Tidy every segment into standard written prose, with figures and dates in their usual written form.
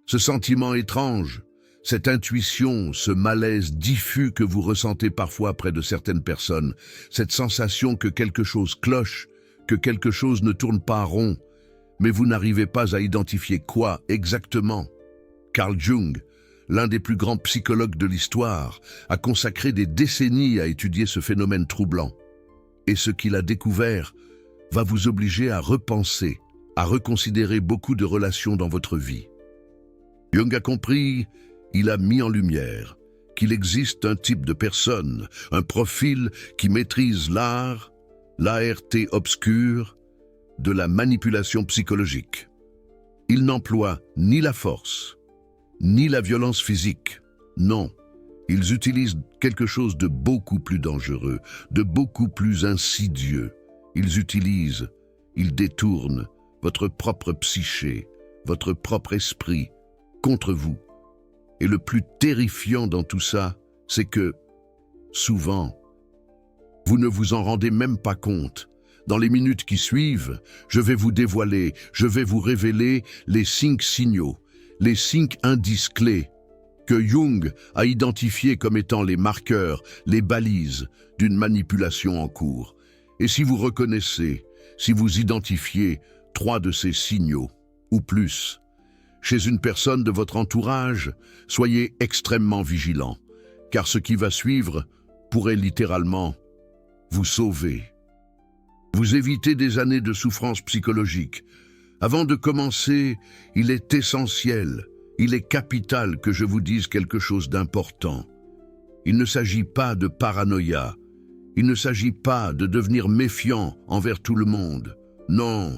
Ce sentiment étrange, cette intuition, ce malaise diffus que vous ressentez parfois près de certaines personnes, cette sensation que quelque chose cloche, que quelque chose ne tourne pas rond, mais vous n'arrivez pas à identifier quoi exactement. Carl Jung, l'un des plus grands psychologues de l'histoire, a consacré des décennies à étudier ce phénomène troublant. Et ce qu'il a découvert va vous obliger à repenser, à reconsidérer beaucoup de relations dans votre vie. Jung a compris, il a mis en lumière qu'il existe un type de personne, un profil qui maîtrise l'art obscur, de la manipulation psychologique. Il n'emploie ni la force, ni la violence physique. Non, ils utilisent quelque chose de beaucoup plus dangereux, de beaucoup plus insidieux. Ils détournent votre propre psyché, votre propre esprit contre vous. Et le plus terrifiant dans tout ça, c'est que, souvent, vous ne vous en rendez même pas compte. Dans les minutes qui suivent, je vais vous dévoiler, je vais vous révéler les 5 signaux, les 5 indices clés que Jung a identifiés comme étant les marqueurs, les balises d'une manipulation en cours. Et si vous reconnaissez, si vous identifiez 3 de ces signaux, ou plus, chez une personne de votre entourage, soyez extrêmement vigilant, car ce qui va suivre pourrait littéralement vous sauver. Vous évitez des années de souffrance psychologique. Avant de commencer, il est essentiel, il est capital que je vous dise quelque chose d'important. Il ne s'agit pas de paranoïa, il ne s'agit pas de devenir méfiant envers tout le monde. Non,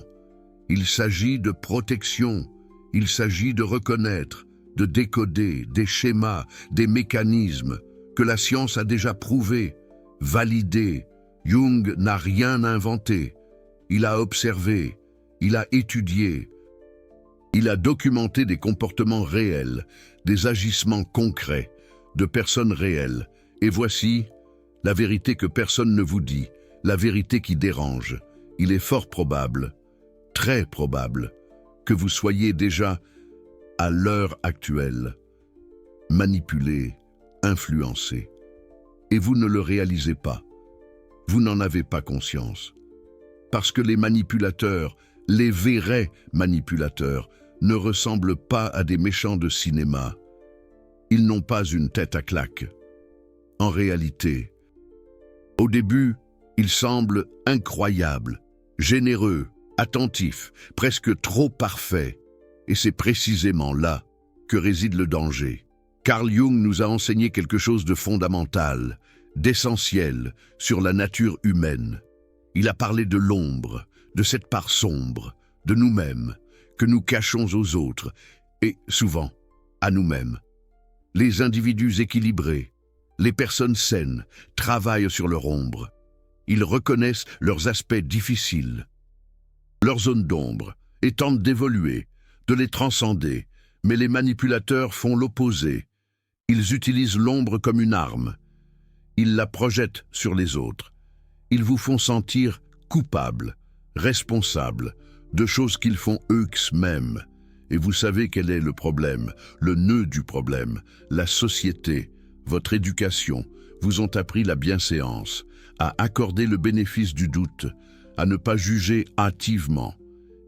il s'agit de protection, il s'agit de reconnaître, de décoder des schémas, des mécanismes que la science a déjà prouvés, validés. Jung n'a rien inventé, il a observé, il a étudié, il a documenté des comportements réels, des agissements concrets, de personnes réelles. Et voici la vérité que personne ne vous dit, la vérité qui dérange. Il est fort probable, très probable, que vous soyez déjà, à l'heure actuelle, manipulé, influencé. Et vous ne le réalisez pas. Vous n'en avez pas conscience. Parce que les manipulateurs, les vrais manipulateurs, ne ressemblent pas à des méchants de cinéma. Ils n'ont pas une tête à claque. En réalité, au début, ils semblent incroyables, généreux, attentifs, presque trop parfaits. Et c'est précisément là que réside le danger. Carl Jung nous a enseigné quelque chose de fondamental, d'essentiel sur la nature humaine. Il a parlé de l'ombre, de cette part sombre, de nous-mêmes, que nous cachons aux autres, et souvent à nous-mêmes. Les individus équilibrés, les personnes saines, travaillent sur leur ombre. Ils reconnaissent leurs aspects difficiles, leurs zones d'ombre, et tentent d'évoluer, de les transcender. Mais les manipulateurs font l'opposé. Ils utilisent l'ombre comme une arme. Ils la projettent sur les autres. Ils vous font sentir coupable, responsable de choses qu'ils font eux-mêmes. Et vous savez quel est le problème, le nœud du problème. La société, votre éducation, vous ont appris la bienséance, à accorder le bénéfice du doute, à ne pas juger hâtivement.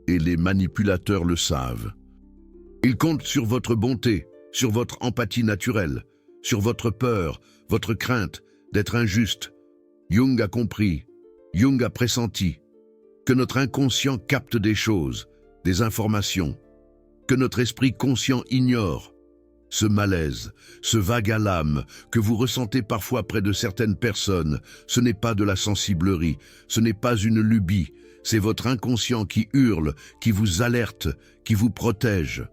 Et les manipulateurs le savent. Ils comptent sur votre bonté, sur votre empathie naturelle, sur votre peur, votre crainte d'être injuste. Jung a compris, Jung a pressenti que notre inconscient capte des choses, des informations, que notre esprit conscient ignore. Ce malaise, ce vague à l'âme que vous ressentez parfois près de certaines personnes, ce n'est pas de la sensiblerie, ce n'est pas une lubie, c'est votre inconscient qui hurle, qui vous alerte, qui vous protège.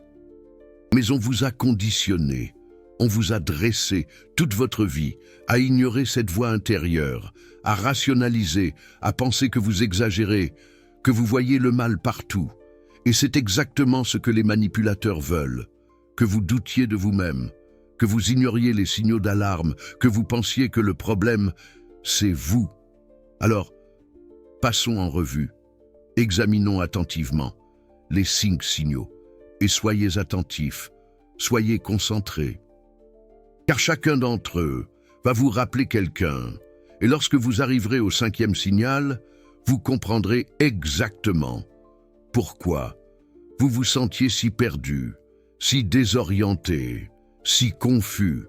Mais on vous a conditionné, on vous a dressé toute votre vie à ignorer cette voix intérieure, à rationaliser, à penser que vous exagérez, que vous voyez le mal partout. Et c'est exactement ce que les manipulateurs veulent, que vous doutiez de vous-même, que vous ignoriez les signaux d'alarme, que vous pensiez que le problème, c'est vous. Alors, passons en revue, examinons attentivement les 5 signaux, et soyez attentifs, soyez concentrés. Car chacun d'entre eux va vous rappeler quelqu'un, et lorsque vous arriverez au 5e signal, vous comprendrez exactement pourquoi vous vous sentiez si perdu, si désorienté, si confus.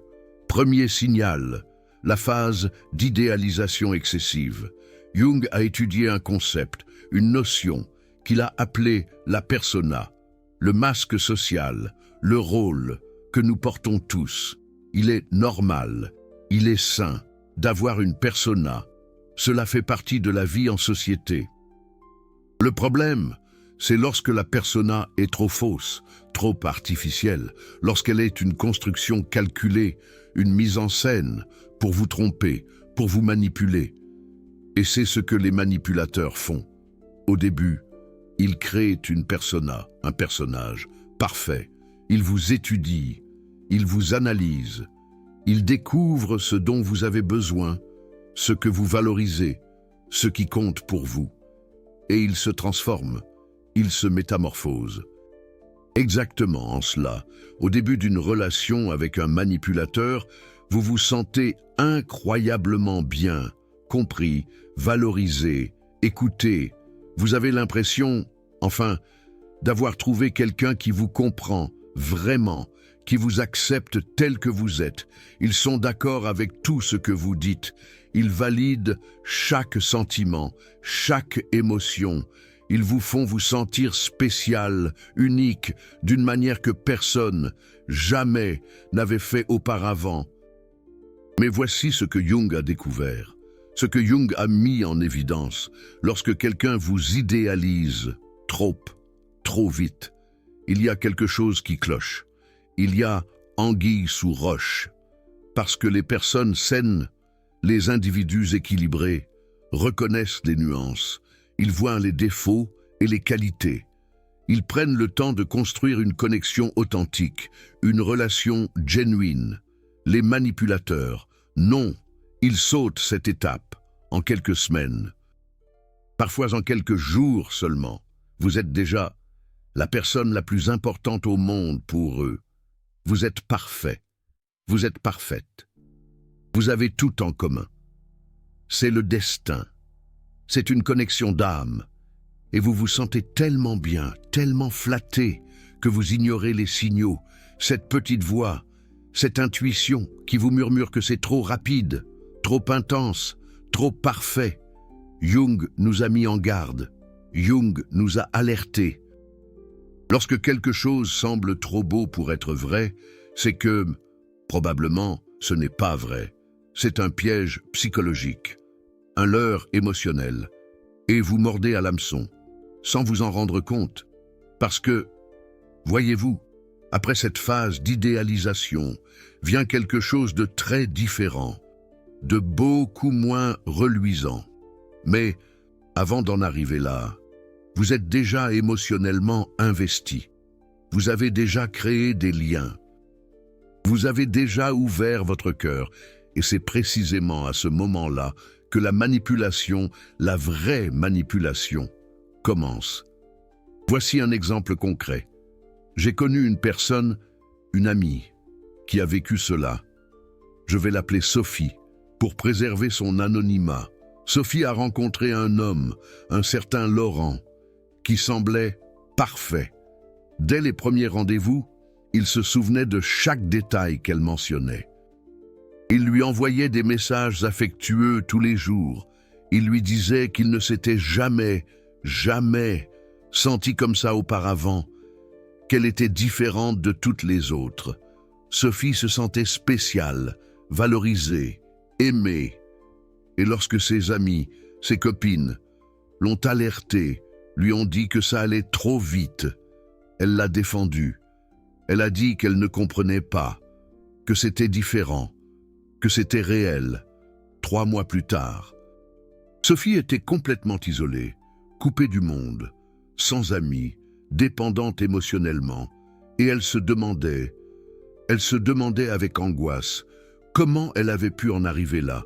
Premier signal, la phase d'idéalisation excessive. Jung a étudié un concept, une notion, qu'il a appelée la persona, le masque social, le rôle que nous portons tous. Il est normal, il est sain d'avoir une persona. Cela fait partie de la vie en société. Le problème, c'est lorsque la persona est trop fausse, trop artificielle, lorsqu'elle est une construction calculée, une mise en scène pour vous tromper, pour vous manipuler. Et c'est ce que les manipulateurs font. Au début, ils créent une persona, un personnage parfait. Ils vous étudient, ils vous analysent, ils découvrent ce dont vous avez besoin, ce que vous valorisez, ce qui compte pour vous. Et ils se transforment, ils se métamorphosent. Exactement en cela, au début d'une relation avec un manipulateur, vous vous sentez incroyablement bien, compris, valorisé, écouté. Vous avez l'impression, enfin, d'avoir trouvé quelqu'un qui vous comprend vraiment, qui vous accepte tel que vous êtes. Ils sont d'accord avec tout ce que vous dites. Ils valident chaque sentiment, chaque émotion. Ils vous font vous sentir spécial, unique, d'une manière que personne, jamais, n'avait fait auparavant. Mais voici ce que Jung a découvert, ce que Jung a mis en évidence. Lorsque quelqu'un vous idéalise trop vite, il y a quelque chose qui cloche. Il y a anguille sous roche. Parce que les personnes saines, les individus équilibrés, reconnaissent les nuances. Ils voient les défauts et les qualités. Ils prennent le temps de construire une connexion authentique, une relation genuine. Les manipulateurs, non, ils sautent cette étape en quelques semaines. Parfois en quelques jours seulement. Vous êtes déjà la personne la plus importante au monde pour eux. Vous êtes parfait. Vous êtes parfaite. Vous avez tout en commun. C'est le destin. C'est une connexion d'âme. Et vous vous sentez tellement bien, tellement flatté, que vous ignorez les signaux, cette petite voix, cette intuition qui vous murmure que c'est trop rapide, trop intense, trop parfait. Jung nous a mis en garde. Jung nous a alertés. Lorsque quelque chose semble trop beau pour être vrai, c'est que, probablement, ce n'est pas vrai. C'est un piège psychologique, un leurre émotionnel. Et vous mordez à l'hameçon, sans vous en rendre compte. Parce que, voyez-vous, après cette phase d'idéalisation, vient quelque chose de très différent, de beaucoup moins reluisant. Mais, avant d'en arriver là, vous êtes déjà émotionnellement investi. Vous avez déjà créé des liens. Vous avez déjà ouvert votre cœur. Et c'est précisément à ce moment-là que la manipulation, la vraie manipulation, commence. Voici un exemple concret. J'ai connu une personne, une amie, qui a vécu cela. Je vais l'appeler Sophie, pour préserver son anonymat. Sophie a rencontré un homme, un certain Laurent, qui semblait parfait. Dès les premiers rendez-vous, il se souvenait de chaque détail qu'elle mentionnait. Il lui envoyait des messages affectueux tous les jours. Il lui disait qu'il ne s'était jamais senti comme ça auparavant, qu'elle était différente de toutes les autres. Sophie se sentait spéciale, valorisée, aimée. Et lorsque ses amis, ses copines, l'ont alertée, lui ont dit que ça allait trop vite, elle l'a défendue. Elle a dit qu'elle ne comprenait pas, que c'était différent, que c'était réel. 3 mois plus tard, Sophie était complètement isolée, coupée du monde, sans amis, dépendante émotionnellement, et elle se demandait avec angoisse, comment elle avait pu en arriver là.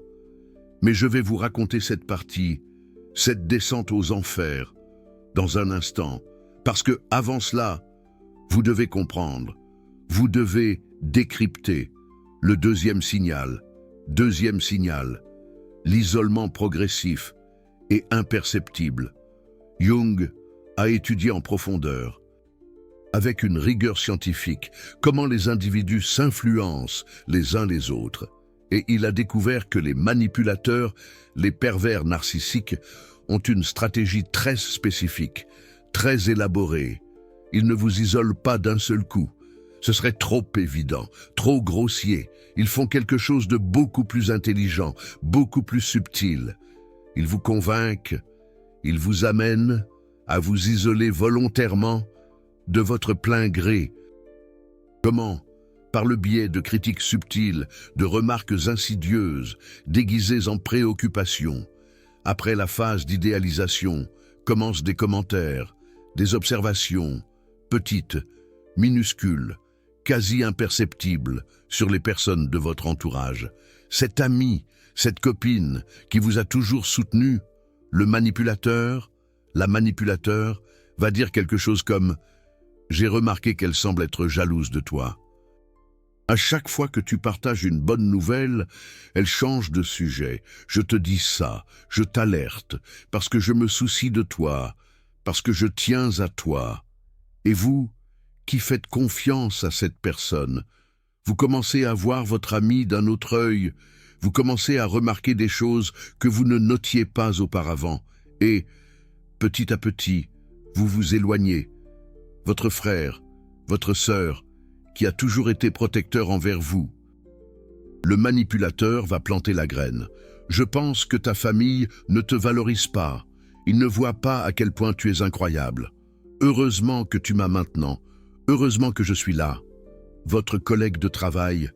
Mais je vais vous raconter cette partie, cette descente aux enfers, dans un instant, parce que avant cela, vous devez comprendre, Vous devez décrypter le deuxième signal, l'isolement progressif et imperceptible. Jung a étudié en profondeur, avec une rigueur scientifique, comment les individus s'influencent les uns les autres. Et il a découvert que les manipulateurs, les pervers narcissiques, ont une stratégie très spécifique, très élaborée. Ils ne vous isolent pas d'un seul coup. Ce serait trop évident, trop grossier. Ils font quelque chose de beaucoup plus intelligent, beaucoup plus subtil. Ils vous convainquent, ils vous amènent à vous isoler volontairement de votre plein gré. Comment? Par le biais de critiques subtiles, de remarques insidieuses, déguisées en préoccupations. Après la phase d'idéalisation, commencent des commentaires, des observations, petites, minuscules, quasi imperceptibles, sur les personnes de votre entourage. Cet ami, cette copine qui vous a toujours soutenu, le manipulateur, la manipulateur, va dire quelque chose comme « J'ai remarqué qu'elle semble être jalouse de toi ». À chaque fois que tu partages une bonne nouvelle, elle change de sujet. Je te dis ça, je t'alerte, parce que je me soucie de toi, parce que je tiens à toi. Et vous, qui faites confiance à cette personne, vous commencez à voir votre ami d'un autre œil, vous commencez à remarquer des choses que vous ne notiez pas auparavant, et, petit à petit, vous vous éloignez. Votre frère, votre sœur, qui a toujours été protecteur envers vous. Le manipulateur va planter la graine. Je pense que ta famille ne te valorise pas. Il ne voit pas à quel point tu es incroyable. Heureusement que tu m'as maintenant. Heureusement que je suis là. Votre collègue de travail,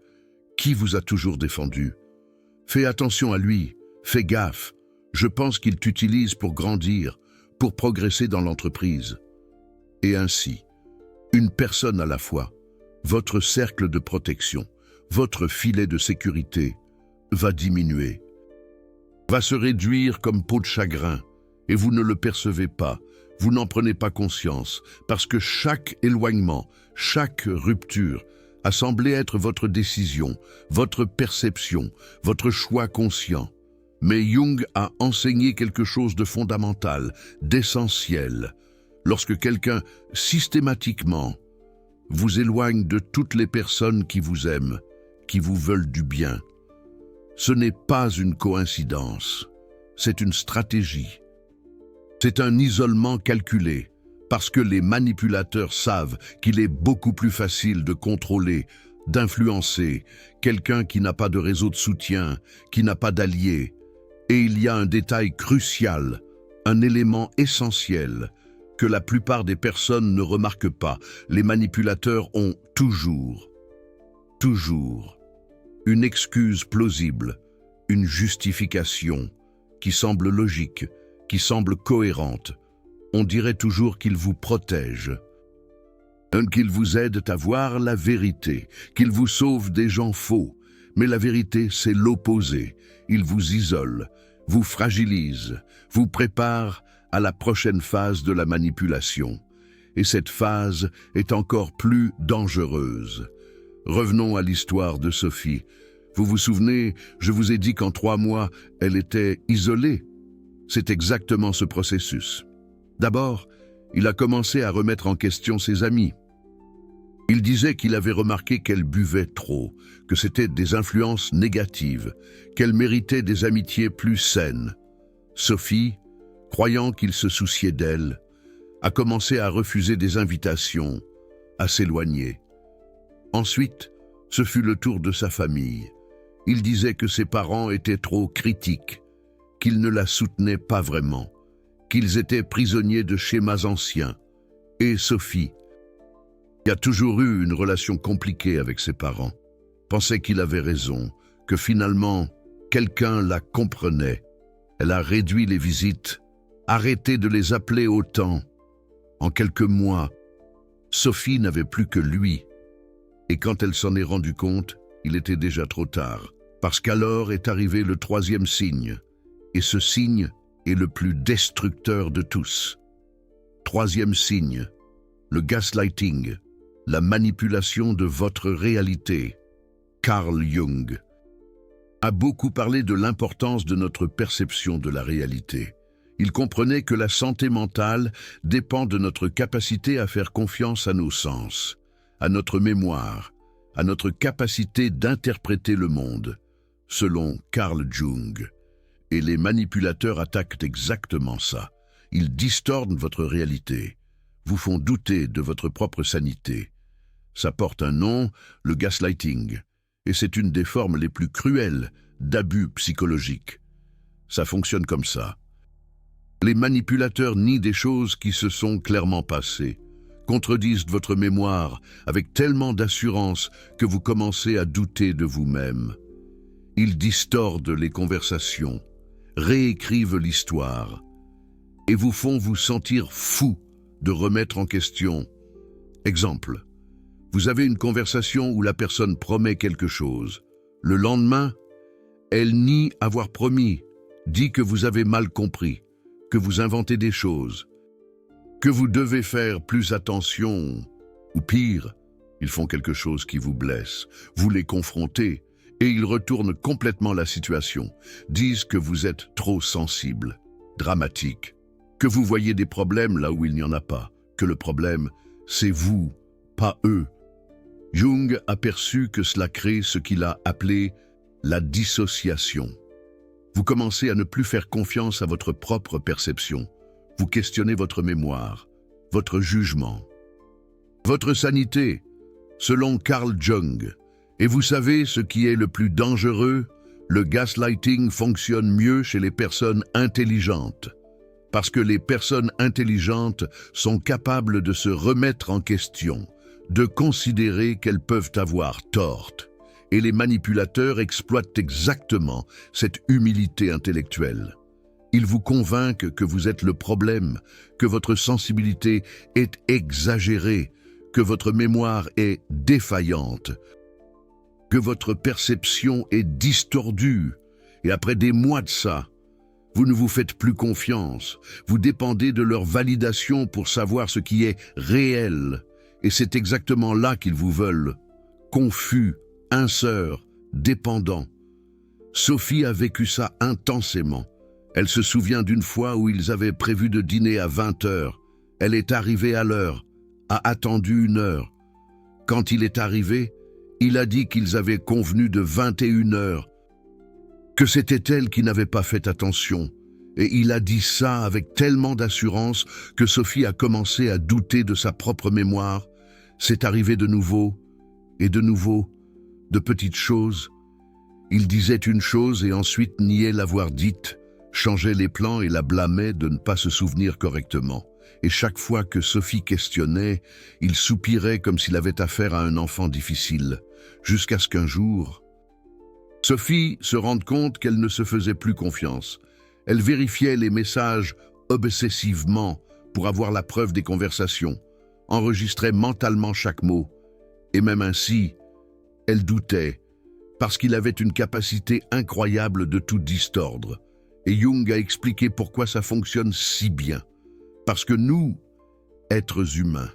qui vous a toujours défendu. Fais attention à lui. Fais gaffe. Je pense qu'il t'utilise pour grandir, pour progresser dans l'entreprise. Et ainsi, une personne à la fois, votre cercle de protection, votre filet de sécurité va diminuer, va se réduire comme peau de chagrin, et vous ne le percevez pas, vous n'en prenez pas conscience, parce que chaque éloignement, chaque rupture a semblé être votre décision, votre perception, votre choix conscient. Mais Jung a enseigné quelque chose de fondamental, d'essentiel. Lorsque quelqu'un, systématiquement, vous éloigne de toutes les personnes qui vous aiment, qui vous veulent du bien. Ce n'est pas une coïncidence, c'est une stratégie. C'est un isolement calculé, parce que les manipulateurs savent qu'il est beaucoup plus facile de contrôler, d'influencer quelqu'un qui n'a pas de réseau de soutien, qui n'a pas d'alliés. Et il y a un détail crucial, un élément essentiel, que la plupart des personnes ne remarquent pas. Les manipulateurs ont toujours, une excuse plausible, une justification qui semble logique, qui semble cohérente. On dirait toujours qu'ils vous protègent, qu'ils vous aident à voir la vérité, qu'ils vous sauvent des gens faux. Mais la vérité, c'est l'opposé. Ils vous isolent, vous fragilisent, vous préparent à la prochaine phase de la manipulation. Et cette phase est encore plus dangereuse. Revenons à l'histoire de Sophie. Vous vous souvenez, je vous ai dit qu'en 3 mois, elle était isolée. C'est exactement ce processus. D'abord, il a commencé à remettre en question ses amis. Il disait qu'il avait remarqué qu'elle buvait trop, que c'était des influences négatives, qu'elle méritait des amitiés plus saines. Sophie, croyant qu'il se souciait d'elle, a commencé à refuser des invitations, à s'éloigner. Ensuite, ce fut le tour de sa famille. Il disait que ses parents étaient trop critiques, qu'ils ne la soutenaient pas vraiment, qu'ils étaient prisonniers de schémas anciens. Et Sophie, qui a toujours eu une relation compliquée avec ses parents, pensait qu'il avait raison, que finalement, quelqu'un la comprenait. Elle a réduit les visites, arrêté de les appeler autant. En quelques mois, Sophie n'avait plus que lui. Et quand elle s'en est rendue compte, il était déjà trop tard. Parce qu'alors est arrivé le 3e signe. Et ce signe est le plus destructeur de tous. 3e signe, le gaslighting. la manipulation de votre réalité. Carl Jung a beaucoup parlé de l'importance de notre perception de la réalité. Il comprenait que la santé mentale dépend de notre capacité à faire confiance à nos sens, à notre mémoire, à notre capacité d'interpréter le monde, selon Carl Jung. Et les manipulateurs attaquent exactement ça. Ils distordent votre réalité, vous font douter de votre propre sanité. Ça porte un nom, le gaslighting, et c'est une des formes les plus cruelles d'abus psychologiques. Ça fonctionne comme ça. Les manipulateurs nient des choses qui se sont clairement passées, contredisent votre mémoire avec tellement d'assurance que vous commencez à douter de vous-même. Ils distordent les conversations, réécrivent l'histoire et vous font vous sentir fou de remettre en question. Exemple, vous avez une conversation où la personne promet quelque chose. Le lendemain, elle nie avoir promis, dit que vous avez mal compris, que vous inventez des choses, que vous devez faire plus attention, ou pire, ils font quelque chose qui vous blesse, vous les confrontez, et ils retournent complètement la situation, disent que vous êtes trop sensible, dramatique, que vous voyez des problèmes là où il n'y en a pas, que le problème, c'est vous, pas eux. Jung a perçu que cela crée ce qu'il a appelé la dissociation. Vous commencez à ne plus faire confiance à votre propre perception. Vous questionnez votre mémoire, votre jugement, votre sanité, selon Carl Jung. Et vous savez ce qui est le plus dangereux? Le gaslighting fonctionne mieux chez les personnes intelligentes. Parce que les personnes intelligentes sont capables de se remettre en question, de considérer qu'elles peuvent avoir tort. Et les manipulateurs exploitent exactement cette humilité intellectuelle. Ils vous convainquent que vous êtes le problème, que votre sensibilité est exagérée, que votre mémoire est défaillante, que votre perception est distordue. Et après des mois de ça, vous ne vous faites plus confiance. Vous dépendez de leur validation pour savoir ce qui est réel. Et c'est exactement là qu'ils vous veulent. Confus, inseur, dépendant. Sophie a vécu ça intensément. Elle se souvient d'une fois où ils avaient prévu de dîner à 20h. Elle est arrivée à l'heure, a attendu 1 heure. Quand il est arrivé, il a dit qu'ils avaient convenu de 21h, que c'était elle qui n'avait pas fait attention. Et il a dit ça avec tellement d'assurance que Sophie a commencé à douter de sa propre mémoire. C'est arrivé de nouveau, et de nouveau, de petites choses. Il disait une chose et ensuite niait l'avoir dite, changeait les plans et la blâmait de ne pas se souvenir correctement. Et chaque fois que Sophie questionnait, il soupirait comme s'il avait affaire à un enfant difficile, jusqu'à ce qu'un jour, Sophie se rende compte qu'elle ne se faisait plus confiance. Elle vérifiait les messages obsessivement pour avoir la preuve des conversations, enregistrait mentalement chaque mot, et même ainsi, elle doutait, parce qu'il avait une capacité incroyable de tout distordre. Et Jung a expliqué pourquoi ça fonctionne si bien. Parce que nous, êtres humains,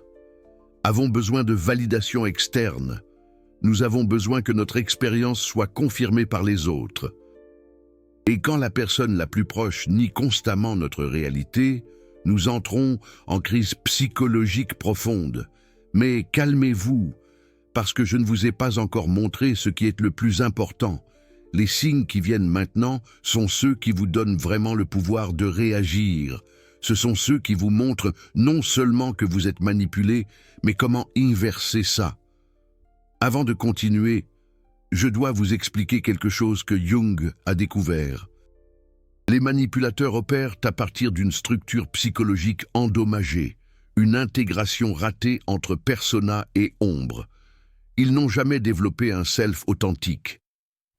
avons besoin de validation externe. Nous avons besoin que notre expérience soit confirmée par les autres. Et quand la personne la plus proche nie constamment notre réalité, nous entrons en crise psychologique profonde. Mais calmez-vous, parce que je ne vous ai pas encore montré ce qui est le plus important. Les signes qui viennent maintenant sont ceux qui vous donnent vraiment le pouvoir de réagir. Ce sont ceux qui vous montrent non seulement que vous êtes manipulé, mais comment inverser ça. Avant de continuer, je dois vous expliquer quelque chose que Jung a découvert. Les manipulateurs opèrent à partir d'une structure psychologique endommagée, une intégration ratée entre persona et ombre. Ils n'ont jamais développé un self authentique.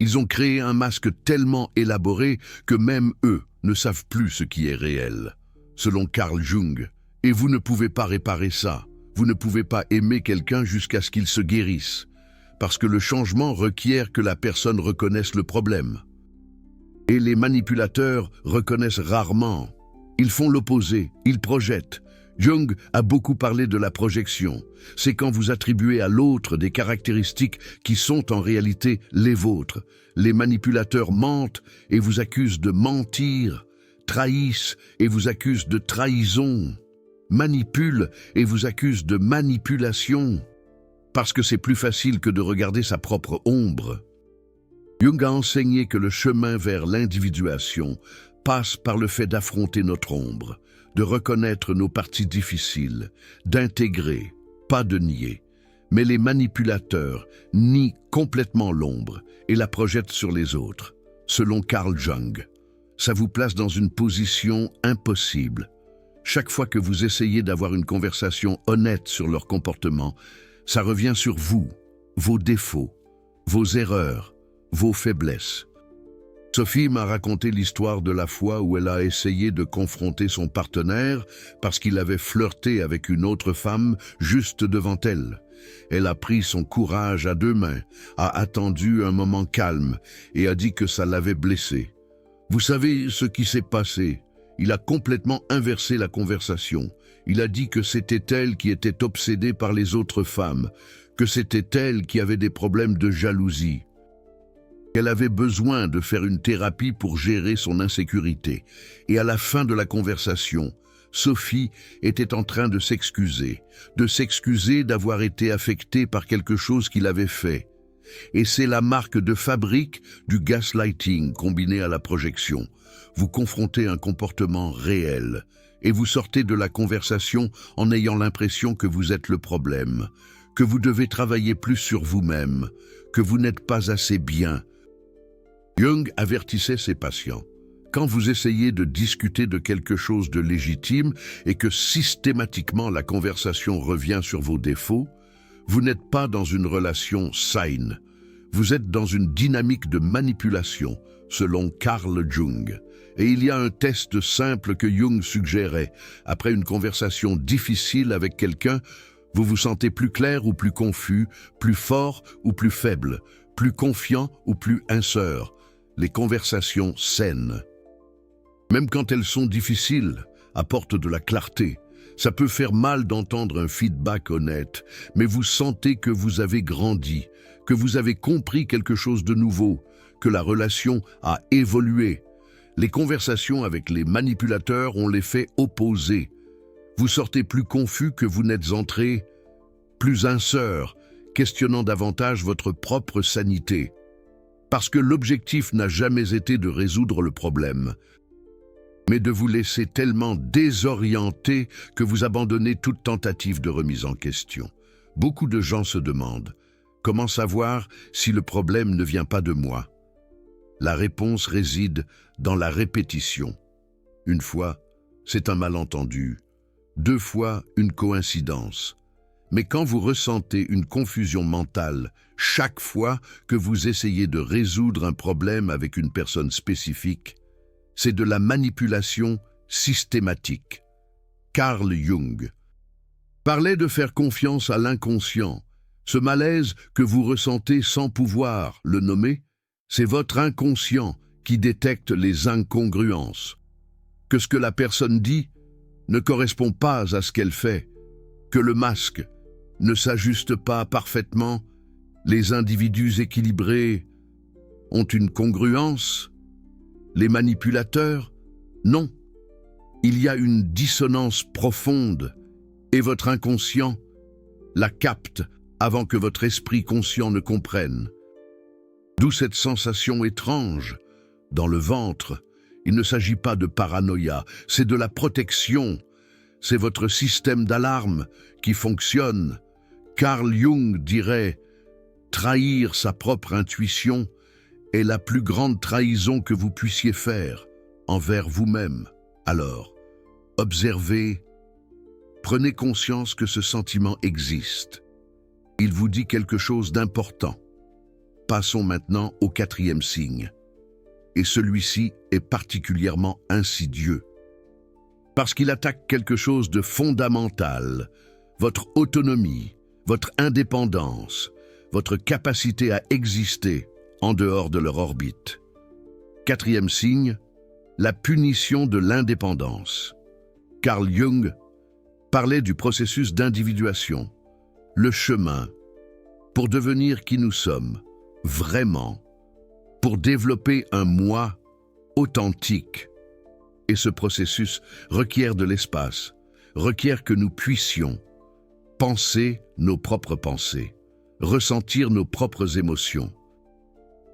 Ils ont créé un masque tellement élaboré que même eux ne savent plus ce qui est réel, selon Carl Jung. Et vous ne pouvez pas réparer ça. Vous ne pouvez pas aimer quelqu'un jusqu'à ce qu'il se guérisse, parce que le changement requiert que la personne reconnaisse le problème. Et les manipulateurs reconnaissent rarement. Ils font l'opposé, ils projettent. Jung a beaucoup parlé de la projection. C'est quand vous attribuez à l'autre des caractéristiques qui sont en réalité les vôtres. Les manipulateurs mentent et vous accusent de mentir, trahissent et vous accusent de trahison, manipulent et vous accusent de manipulation, parce que c'est plus facile que de regarder sa propre ombre. Jung a enseigné que le chemin vers l'individuation passe par le fait d'affronter notre ombre, de reconnaître nos parties difficiles, d'intégrer, pas de nier. Mais les manipulateurs nient complètement l'ombre et la projettent sur les autres. Selon Carl Jung, ça vous place dans une position impossible. Chaque fois que vous essayez d'avoir une conversation honnête sur leur comportement, ça revient sur vous, vos défauts, vos erreurs, vos faiblesses. Sophie m'a raconté l'histoire de la fois où elle a essayé de confronter son partenaire parce qu'il avait flirté avec une autre femme juste devant elle. Elle a pris son courage à deux mains, a attendu un moment calme et a dit que ça l'avait blessé. Vous savez ce qui s'est passé? Il a complètement inversé la conversation. Il a dit que c'était elle qui était obsédée par les autres femmes, que c'était elle qui avait des problèmes de jalousie. Elle avait besoin de faire une thérapie pour gérer son insécurité. Et à la fin de la conversation, Sophie était en train de s'excuser d'avoir été affectée par quelque chose qu'il avait fait. Et c'est la marque de fabrique du gaslighting combiné à la projection. Vous confrontez un comportement réel et vous sortez de la conversation en ayant l'impression que vous êtes le problème, que vous devez travailler plus sur vous-même, que vous n'êtes pas assez bien. Jung avertissait ses patients. Quand vous essayez de discuter de quelque chose de légitime et que systématiquement la conversation revient sur vos défauts, vous n'êtes pas dans une relation saine. Vous êtes dans une dynamique de manipulation, selon Carl Jung. Et il y a un test simple que Jung suggérait. Après une conversation difficile avec quelqu'un, vous vous sentez plus clair ou plus confus, plus fort ou plus faible, plus confiant ou plus inseur. Les conversations saines, même quand elles sont difficiles, apportent de la clarté. Ça peut faire mal d'entendre un feedback honnête, mais vous sentez que vous avez grandi, que vous avez compris quelque chose de nouveau, que la relation a évolué. Les conversations avec les manipulateurs ont l'effet opposé. Vous sortez plus confus que vous n'êtes entré, plus inseur, questionnant davantage votre propre sanité. Parce que l'objectif n'a jamais été de résoudre le problème, mais de vous laisser tellement désorienté que vous abandonnez toute tentative de remise en question. Beaucoup de gens se demandent « Comment savoir si le problème ne vient pas de moi ?» La réponse réside dans la répétition. Une fois, c'est un malentendu. Deux fois, une coïncidence. Mais quand vous ressentez une confusion mentale chaque fois que vous essayez de résoudre un problème avec une personne spécifique, c'est de la manipulation systématique. Carl Jung parlait de faire confiance à l'inconscient. Ce malaise que vous ressentez sans pouvoir le nommer, c'est votre inconscient qui détecte les incongruences. Que ce que la personne dit ne correspond pas à ce qu'elle fait, que le masque ne s'ajuste pas parfaitement, les individus équilibrés ont une congruence, les manipulateurs, non. Il y a une dissonance profonde et votre inconscient la capte avant que votre esprit conscient ne comprenne. D'où cette sensation étrange dans le ventre. Il ne s'agit pas de paranoïa, c'est de la protection. C'est votre système d'alarme qui fonctionne. Carl Jung dirait « Trahir sa propre intuition est la plus grande trahison que vous puissiez faire envers vous-même. » Alors, observez, prenez conscience que ce sentiment existe. Il vous dit quelque chose d'important. Passons maintenant au 4e signe. Et celui-ci est particulièrement insidieux. Parce qu'il attaque quelque chose de fondamental, votre autonomie, votre indépendance, votre capacité à exister en dehors de leur orbite. 4e signe, la punition de l'indépendance. Carl Jung parlait du processus d'individuation, le chemin, pour devenir qui nous sommes, vraiment, pour développer un moi authentique. Et ce processus requiert de l'espace, requiert que nous puissions penser nos propres pensées, ressentir nos propres émotions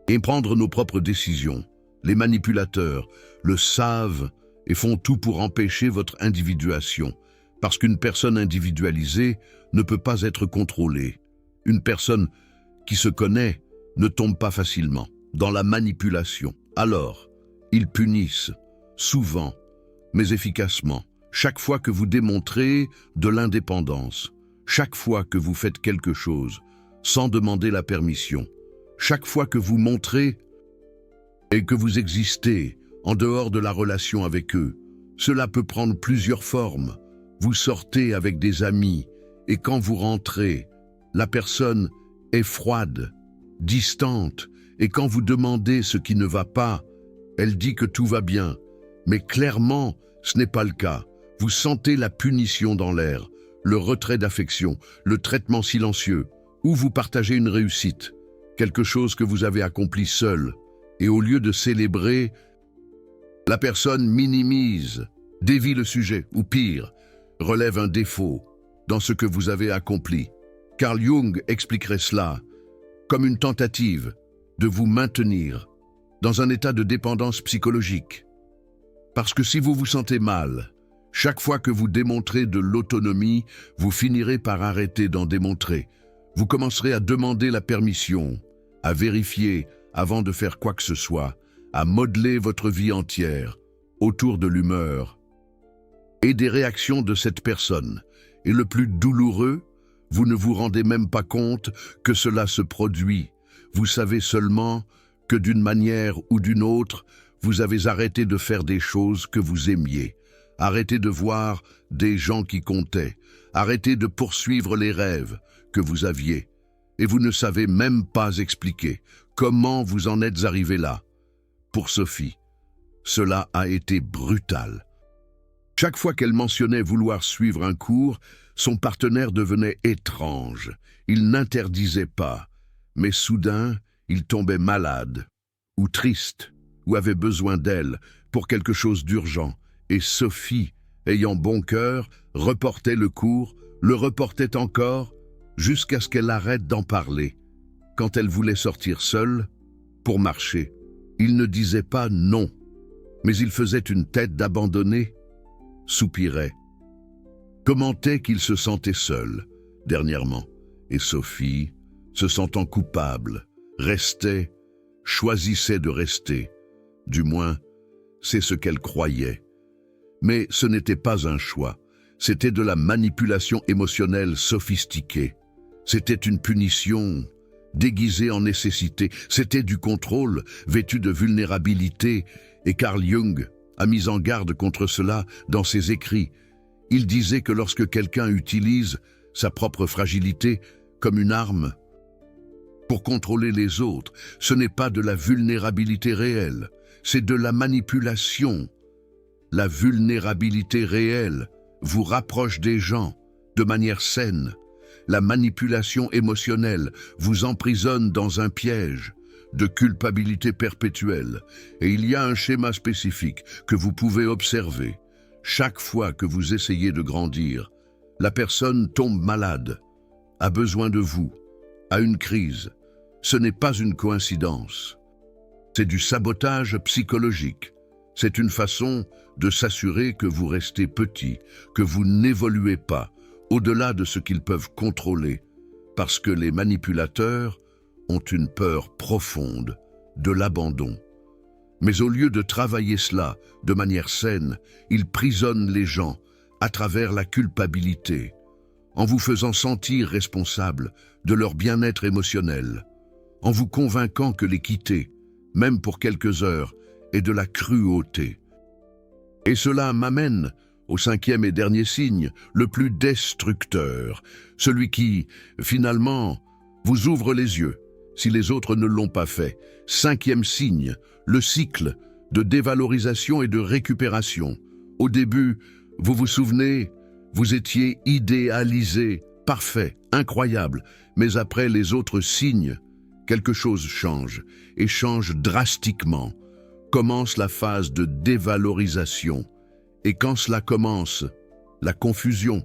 et prendre nos propres décisions. Les manipulateurs le savent et font tout pour empêcher votre individuation, parce qu'une personne individualisée ne peut pas être contrôlée. Une personne qui se connaît ne tombe pas facilement dans la manipulation. Alors, ils punissent, souvent, mais efficacement, chaque fois que vous démontrez de l'indépendance, chaque fois que vous faites quelque chose sans demander la permission, chaque fois que vous montrez et que vous existez en dehors de la relation avec eux. Cela peut prendre plusieurs formes. Vous sortez avec des amis et quand vous rentrez, la personne est froide, distante, et quand vous demandez ce qui ne va pas, elle dit que tout va bien. Mais clairement, ce n'est pas le cas. Vous sentez la punition dans l'air, le retrait d'affection, le traitement silencieux, ou vous partagez une réussite, quelque chose que vous avez accompli seul, et au lieu de célébrer, la personne minimise, dévie le sujet, ou pire, relève un défaut dans ce que vous avez accompli. Carl Jung expliquerait cela comme une tentative de vous maintenir dans un état de dépendance psychologique. Parce que si vous vous sentez mal, chaque fois que vous démontrez de l'autonomie, vous finirez par arrêter d'en démontrer. Vous commencerez à demander la permission, à vérifier avant de faire quoi que ce soit, à modeler votre vie entière autour de l'humeur et des réactions de cette personne. Et le plus douloureux, vous ne vous rendez même pas compte que cela se produit. Vous savez seulement que d'une manière ou d'une autre, vous avez arrêté de faire des choses que vous aimiez, arrêté de voir des gens qui comptaient, arrêté de poursuivre les rêves que vous aviez. Et vous ne savez même pas expliquer comment vous en êtes arrivé là. Pour Sophie, cela a été brutal. Chaque fois qu'elle mentionnait vouloir suivre un cours, son partenaire devenait étrange. Il n'interdisait pas, mais soudain, il tombait malade, ou triste, ou avait besoin d'elle pour quelque chose d'urgent. Et Sophie, ayant bon cœur, reportait le cours, le reportait encore, jusqu'à ce qu'elle arrête d'en parler. Quand elle voulait sortir seule, pour marcher, il ne disait pas non, mais il faisait une tête d'abandonné, soupirait, commentait qu'il se sentait seul, dernièrement, et Sophie, se sentant coupable, restait, choisissait de rester. Du moins, c'est ce qu'elle croyait. Mais ce n'était pas un choix, c'était de la manipulation émotionnelle sophistiquée. C'était une punition déguisée en nécessité, c'était du contrôle vêtu de vulnérabilité, et Carl Jung a mis en garde contre cela dans ses écrits. Il disait que lorsque quelqu'un utilise sa propre fragilité comme une arme pour contrôler les autres, ce n'est pas de la vulnérabilité réelle, c'est de la manipulation. La vulnérabilité réelle vous rapproche des gens de manière saine. La manipulation émotionnelle vous emprisonne dans un piège de culpabilité perpétuelle. Et il y a un schéma spécifique que vous pouvez observer. Chaque fois que vous essayez de grandir, la personne tombe malade, a besoin de vous, a une crise. Ce n'est pas une coïncidence. C'est du sabotage psychologique. C'est une façon de s'assurer que vous restez petit, que vous n'évoluez pas au-delà de ce qu'ils peuvent contrôler, parce que les manipulateurs ont une peur profonde de l'abandon. Mais au lieu de travailler cela de manière saine, ils prisonnent les gens à travers la culpabilité, en vous faisant sentir responsable de leur bien-être émotionnel, en vous convainquant que les quitter, même pour quelques heures, est de la cruauté. Et cela m'amène au cinquième et dernier signe, le plus destructeur, celui qui, finalement, vous ouvre les yeux, si les autres ne l'ont pas fait. Cinquième signe, le cycle de dévalorisation et de récupération. Au début, vous vous souvenez, Vous étiez idéalisé, parfait, incroyable, mais après les autres signes, quelque chose change, et change drastiquement. Commence la phase de dévalorisation. Et quand cela commence, la confusion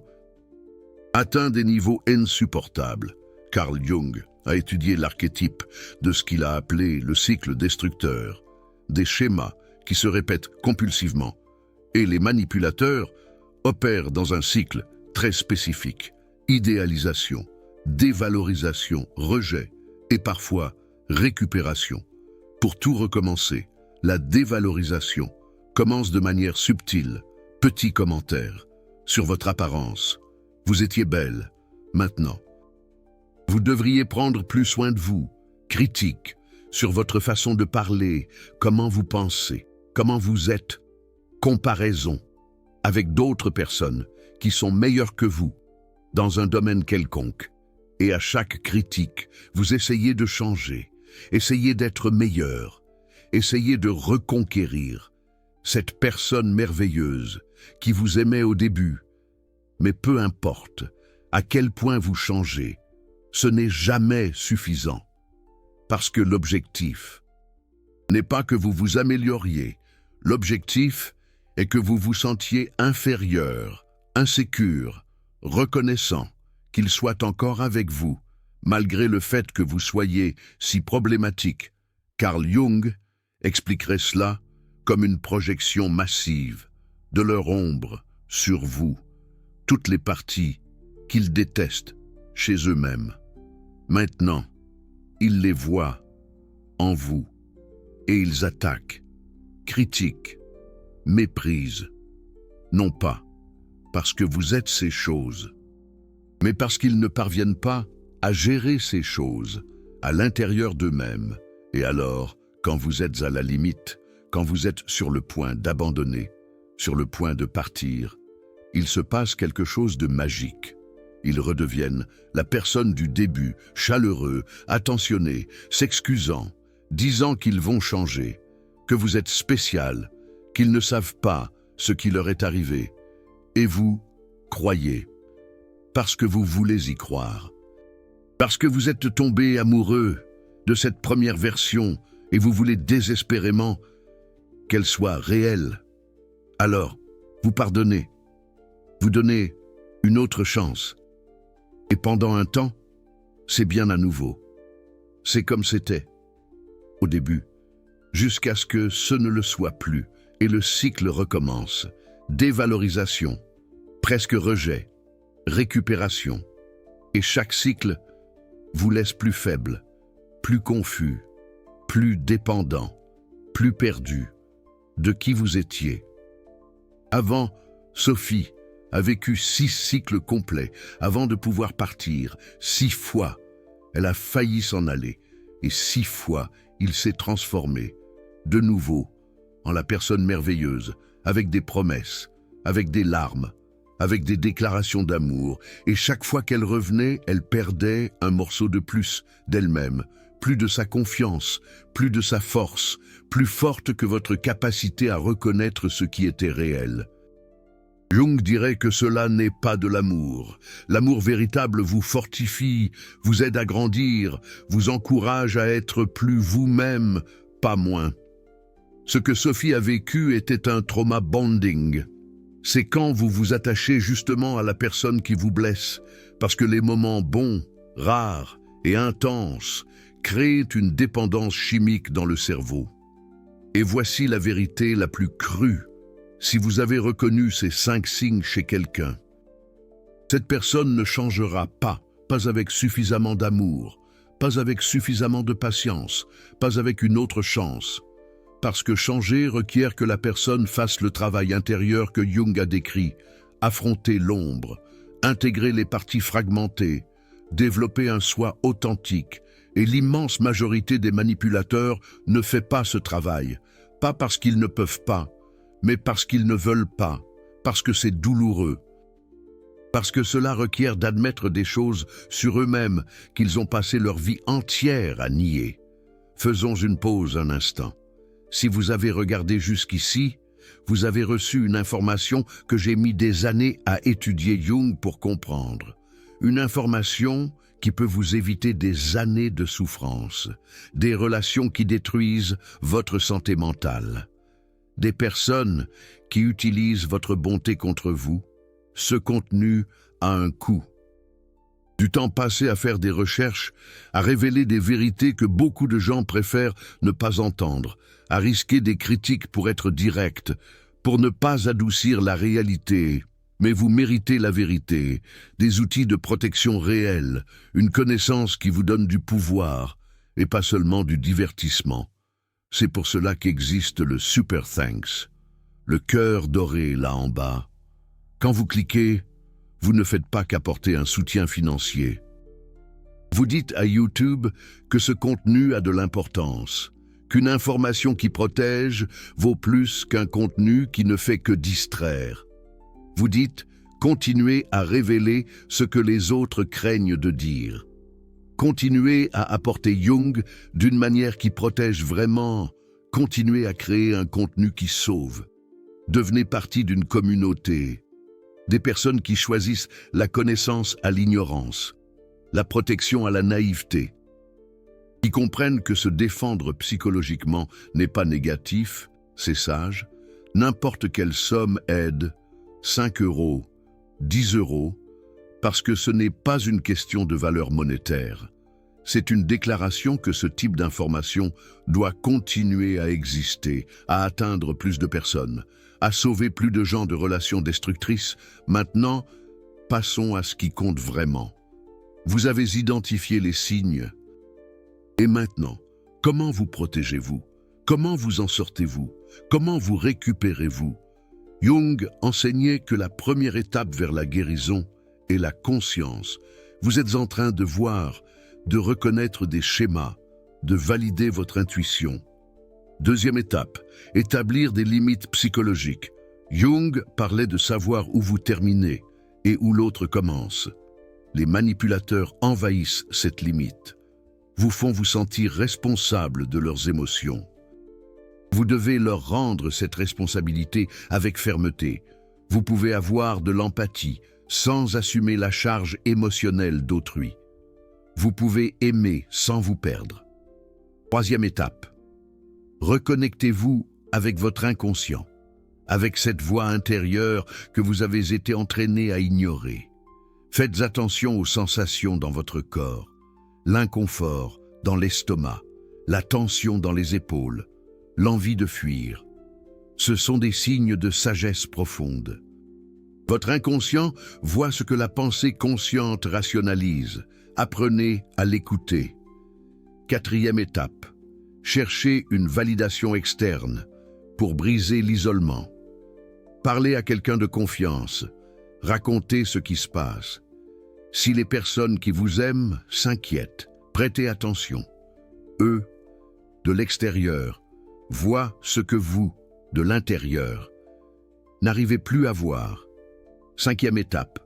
atteint des niveaux insupportables. Carl Jung a étudié l'archétype de ce qu'il a appelé le cycle destructeur, des schémas qui se répètent compulsivement, et les manipulateurs opèrent dans un cycle très spécifique: idéalisation, dévalorisation, rejet et parfois récupération. Pour tout recommencer, la dévalorisation commence de manière subtile. Petit commentaire sur votre apparence. Vous étiez belle, maintenant. Vous devriez prendre plus soin de vous. Critique sur votre façon de parler, comment vous pensez, comment vous êtes. Comparaison avec d'autres personnes qui sont meilleures que vous dans un domaine quelconque. Et à chaque critique, vous essayez de changer, essayez d'être meilleur, essayez de reconquérir cette personne merveilleuse qui vous aimait au début. Mais peu importe à quel point vous changez, ce n'est jamais suffisant. Parce que l'objectif n'est pas que vous vous amélioriez. L'objectif est que vous vous sentiez inférieur, insécure, reconnaissant qu'il soit encore avec vous, malgré le fait que vous soyez si problématique. Carl Jung expliquerait cela comme une projection massive de leur ombre sur vous, toutes les parties qu'ils détestent chez eux-mêmes. Maintenant, ils les voient en vous et ils attaquent, critiquent, méprisent, non pas parce que vous êtes ces choses, mais parce qu'ils ne parviennent pas à gérer ces choses à l'intérieur d'eux-mêmes. Et alors, quand vous êtes à la limite, quand vous êtes sur le point d'abandonner, sur le point de partir, il se passe quelque chose de magique. Ils redeviennent la personne du début, chaleureux, attentionné, s'excusant, disant qu'ils vont changer, que vous êtes spécial, qu'ils ne savent pas ce qui leur est arrivé. Et vous croyez, parce que vous voulez y croire, parce que vous êtes tombé amoureux de cette première version et vous voulez désespérément qu'elle soit réelle. Alors, vous pardonnez, vous donnez une autre chance. Et pendant un temps, c'est bien à nouveau. C'est comme c'était au début, jusqu'à ce que ce ne le soit plus, et le cycle recommence. Dévalorisation, presque rejet, récupération. Et chaque cycle vous laisse plus faible, plus confus, plus dépendant, plus perdu de qui vous étiez. Avant, Sophie a vécu 6 cycles complets avant de pouvoir partir. 6 fois, elle a failli s'en aller. Et 6 fois, il s'est transformé, de nouveau, en la personne merveilleuse, avec des promesses, avec des larmes, avec des déclarations d'amour. Et chaque fois qu'elle revenait, elle perdait un morceau de plus d'elle-même, plus de sa confiance, plus de sa force, plus forte que votre capacité à reconnaître ce qui était réel. Jung dirait que cela n'est pas de l'amour. L'amour véritable vous fortifie, vous aide à grandir, vous encourage à être plus vous-même, pas moins. Ce que Sophie a vécu était un trauma bonding. C'est quand vous vous attachez justement à la personne qui vous blesse, parce que les moments bons, rares et intenses créent une dépendance chimique dans le cerveau. Et voici la vérité la plus crue. Si vous avez reconnu ces 5 signes chez quelqu'un, cette personne ne changera pas avec suffisamment d'amour, pas avec suffisamment de patience, pas avec une autre chance. Parce que changer requiert que la personne fasse le travail intérieur que Jung a décrit, affronter l'ombre, intégrer les parties fragmentées, développer un soi authentique. Et l'immense majorité des manipulateurs ne fait pas ce travail, pas parce qu'ils ne peuvent pas, mais parce qu'ils ne veulent pas, parce que c'est douloureux, parce que cela requiert d'admettre des choses sur eux-mêmes qu'ils ont passé leur vie entière à nier. Faisons une pause un instant. Si vous avez regardé jusqu'ici, vous avez reçu une information que j'ai mis des années à étudier Jung pour comprendre. Une information qui peut vous éviter des années de souffrance, des relations qui détruisent votre santé mentale, des personnes qui utilisent votre bonté contre vous. Ce contenu a un coût. Du temps passé à faire des recherches, à révéler des vérités que beaucoup de gens préfèrent ne pas entendre, à risquer des critiques pour être direct, pour ne pas adoucir la réalité. Mais vous méritez la vérité, des outils de protection réels, une connaissance qui vous donne du pouvoir, et pas seulement du divertissement. C'est pour cela qu'existe le Super Thanks, le cœur doré là en bas. Quand vous cliquez, vous ne faites pas qu'apporter un soutien financier. Vous dites à YouTube que ce contenu a de l'importance, qu'une information qui protège vaut plus qu'un contenu qui ne fait que distraire. Vous dites « Continuez à révéler ce que les autres craignent de dire. Continuez à apporter Jung d'une manière qui protège vraiment. Continuez à créer un contenu qui sauve. Devenez partie d'une communauté. Des personnes qui choisissent la connaissance à l'ignorance, la protection à la naïveté, qui comprennent que se défendre psychologiquement n'est pas négatif, c'est sage. N'importe quelle somme aide, 5 €, 10 €, parce que ce n'est pas une question de valeur monétaire. C'est une déclaration que ce type d'information doit continuer à exister, à atteindre plus de personnes, à sauver plus de gens de relations destructrices. Maintenant, passons à ce qui compte vraiment. Vous avez identifié les signes. Et maintenant, comment vous protégez-vous? Comment vous en sortez-vous? Comment vous récupérez-vous? Jung enseignait que la première étape vers la guérison est la conscience. Vous êtes en train de voir, de reconnaître des schémas, de valider votre intuition. Deuxième étape, établir des limites psychologiques. Jung parlait de savoir où vous terminez et où l'autre commence. Les manipulateurs envahissent cette limite, vous font vous sentir responsable de leurs émotions. Vous devez leur rendre cette responsabilité avec fermeté. Vous pouvez avoir de l'empathie sans assumer la charge émotionnelle d'autrui. Vous pouvez aimer sans vous perdre. Troisième étape. Reconnectez-vous avec votre inconscient, avec cette voix intérieure que vous avez été entraîné à ignorer. Faites attention aux sensations dans votre corps, l'inconfort dans l'estomac, la tension dans les épaules, l'envie de fuir. Ce sont des signes de sagesse profonde. Votre inconscient voit ce que la pensée consciente rationalise. Apprenez à l'écouter. Quatrième étape. Cherchez une validation externe pour briser l'isolement. Parlez à quelqu'un de confiance. Racontez ce qui se passe. Si les personnes qui vous aiment s'inquiètent, prêtez attention. Eux, de l'extérieur, voient ce que vous, de l'intérieur, n'arrivez plus à voir. Cinquième étape,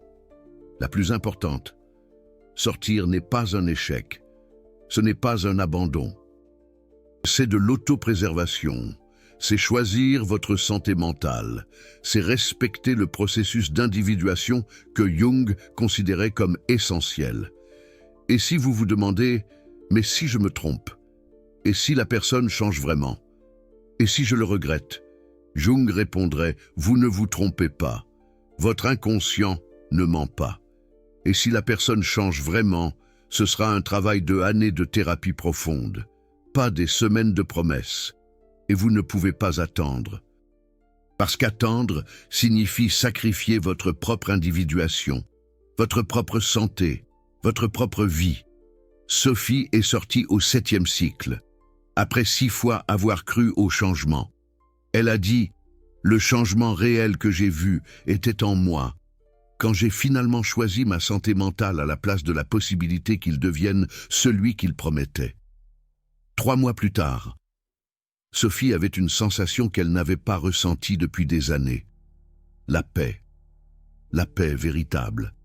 la plus importante. Sortir n'est pas un échec. Ce n'est pas un abandon. C'est de l'autopréservation. C'est choisir votre santé mentale. C'est respecter le processus d'individuation que Jung considérait comme essentiel. Et si vous vous demandez, mais si je me trompe? Et si la personne change vraiment? Et si je le regrette? Jung répondrait, vous ne vous trompez pas. Votre inconscient ne ment pas. Et si la personne change vraiment, ce sera un travail de années de thérapie profonde, pas des semaines de promesses. Et vous ne pouvez pas attendre. Parce qu'attendre signifie sacrifier votre propre individuation, votre propre santé, votre propre vie. Sophie est sortie au 7e cycle, après 6 fois avoir cru au changement. Elle a dit « Le changement réel que j'ai vu était en moi ». Quand j'ai finalement choisi ma santé mentale à la place de la possibilité qu'il devienne celui qu'il promettait. 3 mois plus tard, Sophie avait une sensation qu'elle n'avait pas ressentie depuis des années. La paix véritable.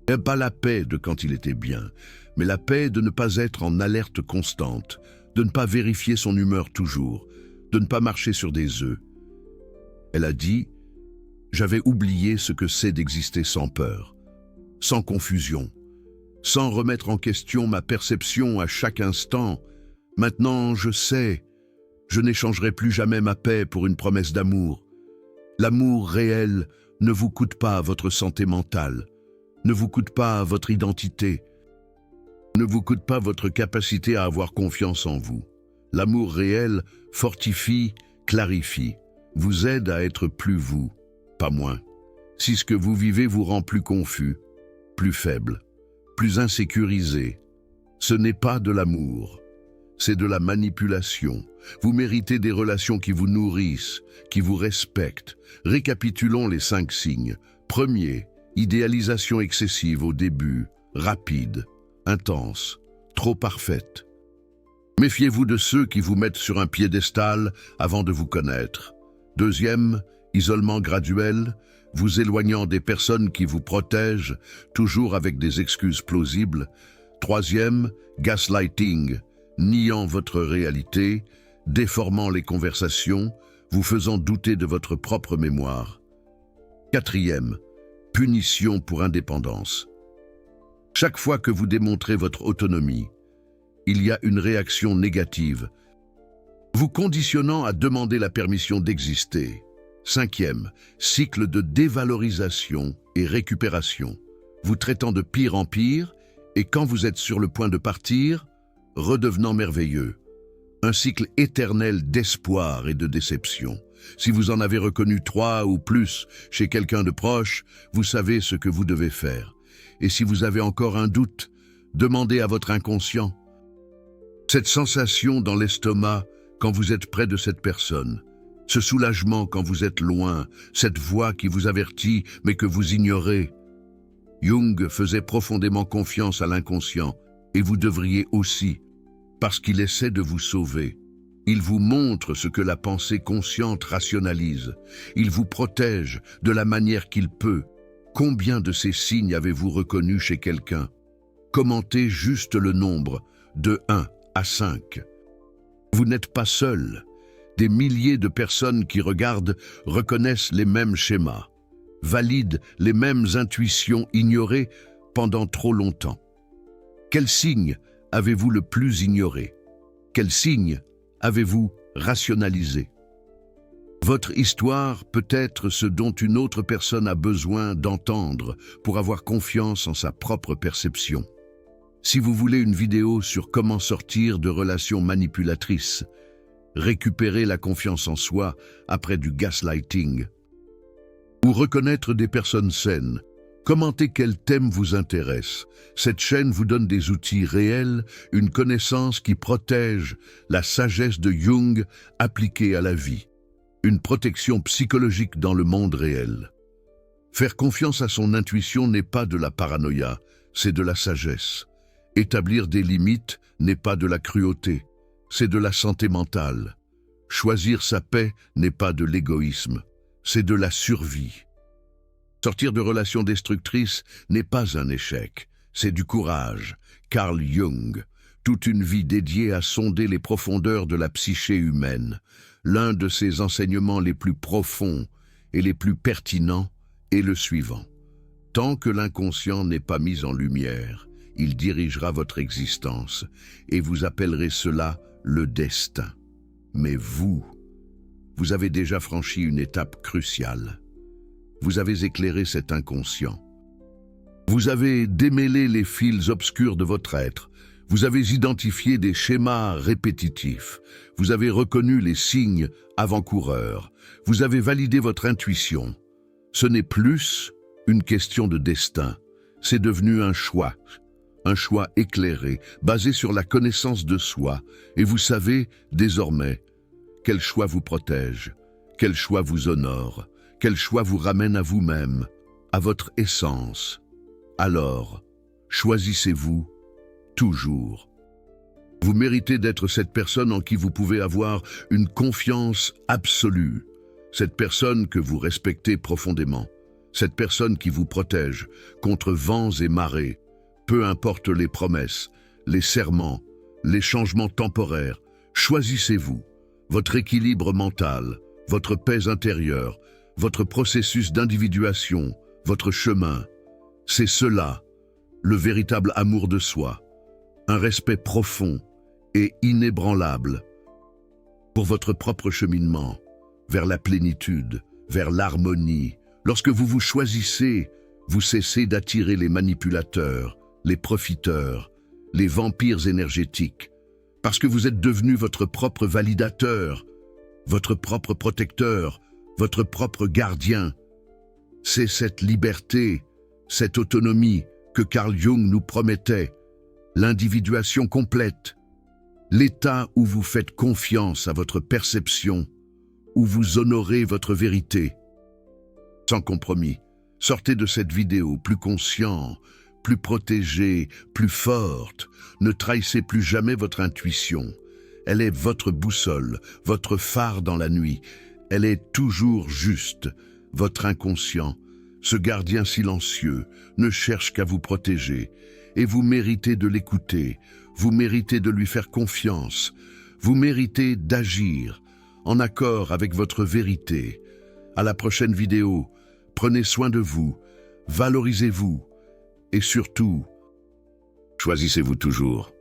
Et pas la paix de quand il était bien, mais la paix de ne pas être en alerte constante, de ne pas vérifier son humeur toujours, de ne pas marcher sur des œufs. Elle a dit « J'avais oublié ce que c'est d'exister sans peur, sans confusion, sans remettre en question ma perception à chaque instant. Maintenant, je sais, je n'échangerai plus jamais ma paix pour une promesse d'amour. L'amour réel ne vous coûte pas votre santé mentale, ne vous coûte pas votre identité, ne vous coûte pas votre capacité à avoir confiance en vous. L'amour réel fortifie, clarifie, vous aide à être plus vous, pas moins. Si ce que vous vivez vous rend plus confus, plus faible, plus insécurisé, ce n'est pas de l'amour, c'est de la manipulation. Vous méritez des relations qui vous nourrissent, qui vous respectent. Récapitulons les 5 signes. Premier, idéalisation excessive au début, rapide, intense, trop parfaite. Méfiez-vous de ceux qui vous mettent sur un piédestal avant de vous connaître. Deuxième, isolement graduel, vous éloignant des personnes qui vous protègent, toujours avec des excuses plausibles. Troisième, gaslighting, niant votre réalité, déformant les conversations, vous faisant douter de votre propre mémoire. Quatrième, punition pour indépendance. Chaque fois que vous démontrez votre autonomie, il y a une réaction négative, vous conditionnant à demander la permission d'exister. Cinquième, cycle de dévalorisation et récupération, vous traitant de pire en pire, et quand vous êtes sur le point de partir, redevenant merveilleux. Un cycle éternel d'espoir et de déception. Si vous en avez reconnu 3 ou plus chez quelqu'un de proche, vous savez ce que vous devez faire. Et si vous avez encore un doute, demandez à votre inconscient. Cette sensation dans l'estomac quand vous êtes près de cette personne, ce soulagement quand vous êtes loin, cette voix qui vous avertit mais que vous ignorez. Jung faisait profondément confiance à l'inconscient, et vous devriez aussi, parce qu'il essaie de vous sauver. Il vous montre ce que la pensée consciente rationalise. Il vous protège de la manière qu'il peut. Combien de ces signes avez-vous reconnus chez quelqu'un? Commentez juste le nombre, de 1 à 5. Vous n'êtes pas seul. Des milliers de personnes qui regardent reconnaissent les mêmes schémas, valident les mêmes intuitions ignorées pendant trop longtemps. Quel signe avez-vous le plus ignoré? Quel signe avez-vous rationalisé? Votre histoire peut être ce dont une autre personne a besoin d'entendre pour avoir confiance en sa propre perception. Si vous voulez une vidéo sur comment sortir de relations manipulatrices, récupérer la confiance en soi après du gaslighting, ou reconnaître des personnes saines, commentez quel thème vous intéresse. Cette chaîne vous donne des outils réels, une connaissance qui protège, la sagesse de Jung appliquée à la vie, une protection psychologique dans le monde réel. Faire confiance à son intuition n'est pas de la paranoïa, c'est de la sagesse. Établir des limites n'est pas de la cruauté, c'est de la santé mentale. Choisir sa paix n'est pas de l'égoïsme, c'est de la survie. Sortir de relations destructrices n'est pas un échec, c'est du courage. Carl Jung, toute une vie dédiée à sonder les profondeurs de la psyché humaine. L'un de ses enseignements les plus profonds et les plus pertinents est le suivant. Tant que l'inconscient n'est pas mis en lumière, il dirigera votre existence, et vous appellerez cela le destin. Mais vous avez déjà franchi une étape cruciale. Vous avez éclairé cet inconscient. Vous avez démêlé les fils obscurs de votre être. Vous avez identifié des schémas répétitifs. Vous avez reconnu les signes avant-coureurs. Vous avez validé votre intuition. Ce n'est plus une question de destin. C'est devenu un choix éclairé, basé sur la connaissance de soi. Et vous savez, désormais, quel choix vous protège, quel choix vous honore, quel choix vous ramène à vous-même, à votre essence. Alors, choisissez-vous toujours. Vous méritez d'être cette personne en qui vous pouvez avoir une confiance absolue, cette personne que vous respectez profondément, cette personne qui vous protège contre vents et marées, peu importe les promesses, les serments, les changements temporaires. Choisissez-vous, votre équilibre mental, votre paix intérieure, votre processus d'individuation, votre chemin. C'est cela, le véritable amour de soi, un respect profond et inébranlable pour votre propre cheminement vers la plénitude, vers l'harmonie. Lorsque vous vous choisissez, vous cessez d'attirer les manipulateurs, les profiteurs, les vampires énergétiques, parce que vous êtes devenu votre propre validateur, votre propre protecteur, votre propre gardien. C'est cette liberté, cette autonomie que Carl Jung nous promettait, l'individuation complète, l'état où vous faites confiance à votre perception, où vous honorez votre vérité. Sans compromis, sortez de cette vidéo plus conscient, plus protégé, plus forte. Ne trahissez plus jamais votre intuition. Elle est votre boussole, votre phare dans la nuit. Elle est toujours juste. Votre inconscient, ce gardien silencieux, ne cherche qu'à vous protéger. Et vous méritez de l'écouter. Vous méritez de lui faire confiance. Vous méritez d'agir en accord avec votre vérité. À la prochaine vidéo, prenez soin de vous, valorisez-vous et surtout, choisissez-vous toujours.